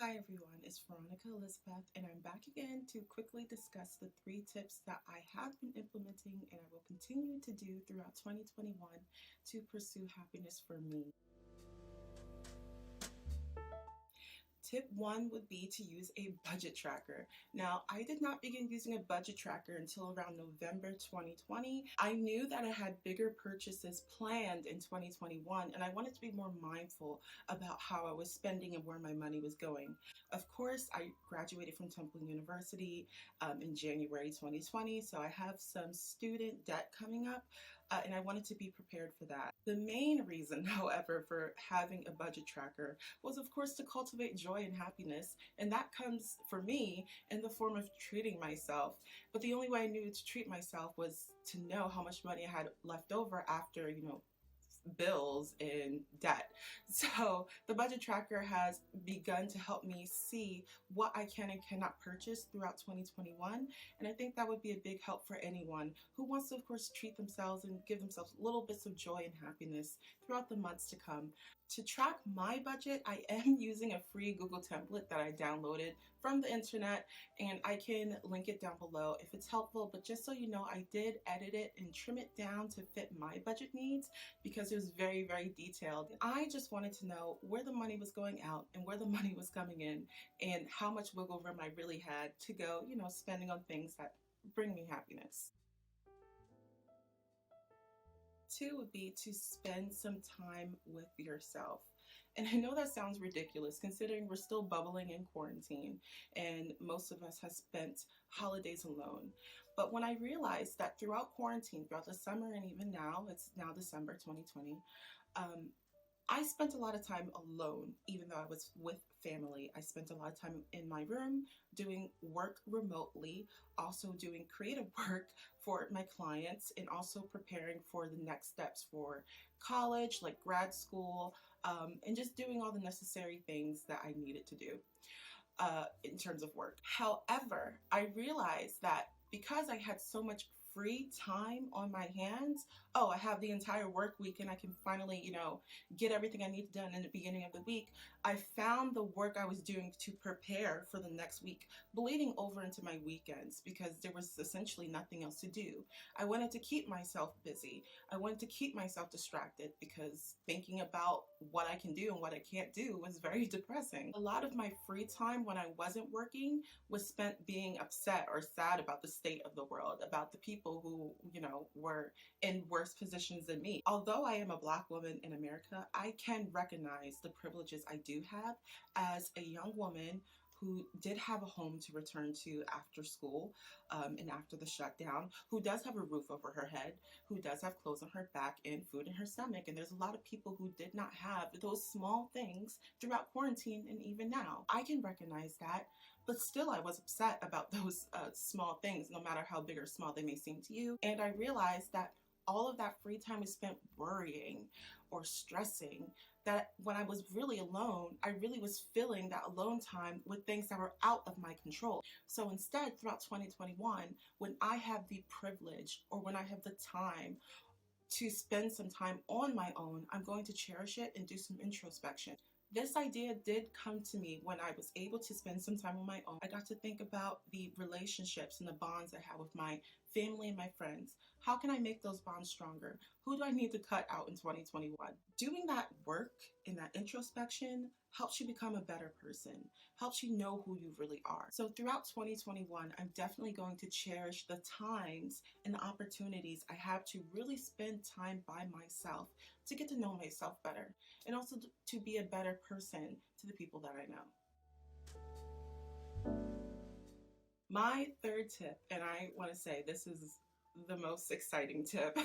Hi everyone, it's Veronica Elizabeth, and I'm back again to quickly discuss the 3 tips that I have been implementing and I will continue to do throughout 2021 to pursue happiness for me. Tip 1 would be to use a budget tracker. Now, I did not begin using a budget tracker until around November 2020. I knew that I had bigger purchases planned in 2021, and I wanted to be more mindful about how I was spending and where my money was going. Of course, I graduated from Temple University in January 2020, so I have some student debt coming up, and I wanted to be prepared for that. The main reason, however, for having a budget tracker was, of course, to cultivate joy and happiness. And that comes for me in the form of treating myself. But the only way I knew to treat myself was to know how much money I had left over after, bills and debt. So the budget tracker has begun to help me see what I can and cannot purchase throughout 2021. And I think that would be a big help for anyone who wants to, of course, treat themselves and give themselves little bits of joy and happiness throughout the months to come. To track my budget, I am using a free Google template that I downloaded from the internet, and I can link it down below if it's helpful. But just so you know, I did edit it and trim it down to fit my budget needs because it was very, very detailed. I just wanted to know where the money was going out and where the money was coming in and how much wiggle room I really had to go, spending on things that bring me happiness. 2 would be to spend some time with yourself. And I know that sounds ridiculous considering we're still bubbling in quarantine and most of us have spent holidays alone. But when I realized that throughout quarantine, throughout the summer and even now, it's now December 2020, um, I spent a lot of time alone, even though I was with family. I spent a lot of time in my room doing work remotely, also doing creative work for my clients, and also preparing for the next steps for college, like grad school, and just doing all the necessary things that I needed to do in terms of work. However, I realized that because I had so much free time on my hands, I have the entire work week and I can finally, get everything I need done in the beginning of the week. I found the work I was doing to prepare for the next week bleeding over into my weekends because there was essentially nothing else to do. I wanted to keep myself busy. I wanted to keep myself distracted because thinking about what I can do and what I can't do was very depressing. A lot of my free time when I wasn't working was spent being upset or sad about the state of the world, about the people who, were in worse positions than me. Although I am a Black woman in America, I can recognize the privileges I do have as a young woman who did have a home to return to after school and after the shutdown, who does have a roof over her head, who does have clothes on her back and food in her stomach. And there's a lot of people who did not have those small things throughout quarantine and even now. I can recognize that, but still I was upset about those small things, no matter how big or small they may seem to you. And I realized that all of that free time is spent worrying or stressing, that when I was really alone, I really was filling that alone time with things that were out of my control. So instead, throughout 2021, when I have the privilege or when I have the time to spend some time on my own, I'm going to cherish it and do some introspection. This idea did come to me when I was able to spend some time on my own. I got to think about the relationships and the bonds I have with my family and my friends. How can I make those bonds stronger? Who do I need to cut out in 2021? Doing that work and that introspection helps you become a better person, helps you know who you really are. So throughout 2021, I'm definitely going to cherish the times and the opportunities I have to really spend time by myself to get to know myself better and also to be a better person to the people that I know. My third tip, and I want to say this is the most exciting tip,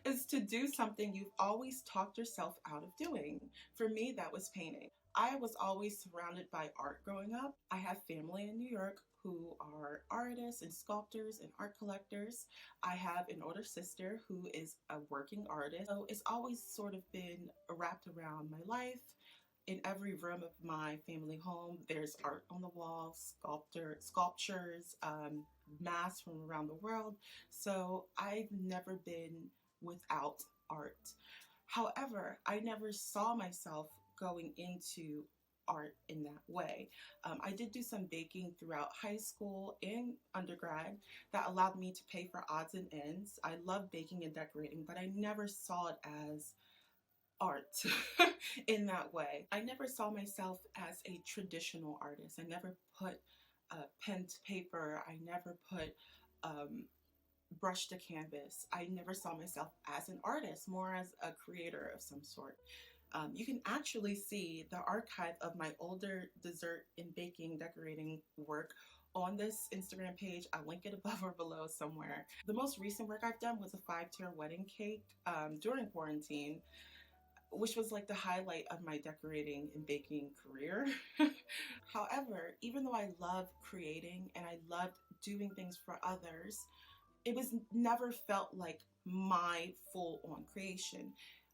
is to do something you've always talked yourself out of doing. For me, that was painting. I was always surrounded by art growing up. I have family in New York who are artists and sculptors and art collectors. I have an older sister who is a working artist. So it's always sort of been wrapped around my life. In every room of my family home, there's art on the walls, sculptures, masks from around the world. So I've never been without art. However, I never saw myself going into art in that way. I did do some baking throughout high school and undergrad that allowed me to pay for odds and ends. I love baking and decorating, but I never saw it as art in that way. I never saw myself as a traditional artist. I never put pen to paper. I never put brush to canvas. I never saw myself as an artist, more as a creator of some sort. You can actually see the archive of my older dessert and baking decorating work on this Instagram page. I'll link it above or below somewhere. The most recent work I've done was a 5-tier wedding cake during quarantine, which was like the highlight of my decorating and baking career. However, even though I love creating and I loved doing things for others, it was never felt like my full on creation.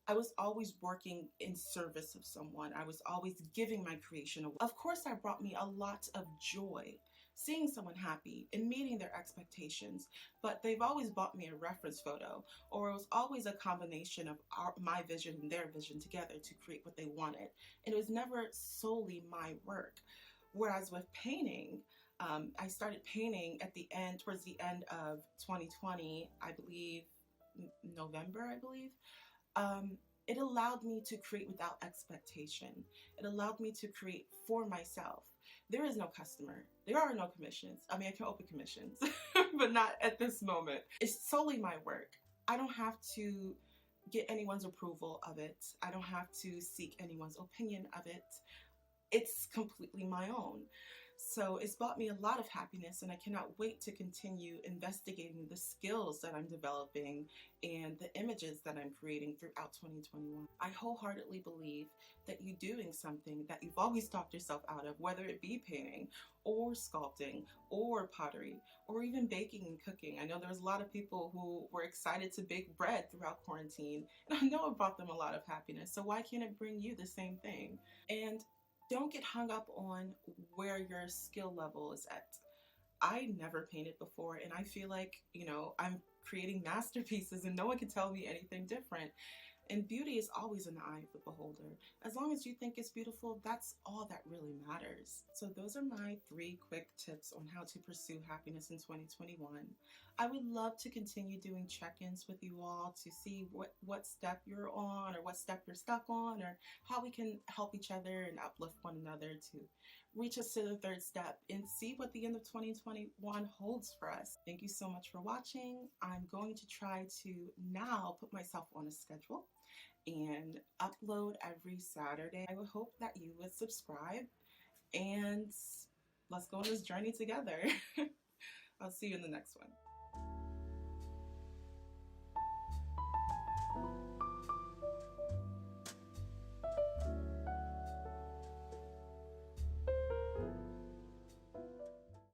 I was always working in service of someone. I was always giving my creation away. Of course, that brought me a lot of joy seeing someone happy and meeting their expectations, but they've always bought me a reference photo, or it was always a combination of my vision and their vision together to create what they wanted. And it was never solely my work. Whereas with painting, I started painting at the end, towards the end of 2020, I believe, November, I believe. It allowed me to create without expectation. It allowed me to create for myself. There is no customer. There are no commissions. I mean, I can open commissions, but not at this moment. It's solely my work. I don't have to get anyone's approval of it. I don't have to seek anyone's opinion of it. It's completely my own. So it's brought me a lot of happiness, and I cannot wait to continue investigating the skills that I'm developing and the images that I'm creating throughout 2021. I wholeheartedly believe that you doing something that you've always talked yourself out of, whether it be painting or sculpting or pottery or even baking and cooking. I know there was a lot of people who were excited to bake bread throughout quarantine, and I know it brought them a lot of happiness. So why can't it bring you the same thing? And don't get hung up on where your skill level is at. I never painted before, and I feel like, I'm creating masterpieces and no one can tell me anything different. And beauty is always in the eye of the beholder. As long as you think it's beautiful, that's all that really matters. So those are my 3 quick tips on how to pursue happiness in 2021. I would love to continue doing check-ins with you all to see what step you're on, or what step you're stuck on, or how we can help each other and uplift one another to reach us to the 3rd step and see what the end of 2021 holds for us. Thank you so much for watching. I'm going to try to now put myself on a schedule and upload every Saturday. I would hope that you would subscribe, and let's go on this journey together. I'll see you in the next one.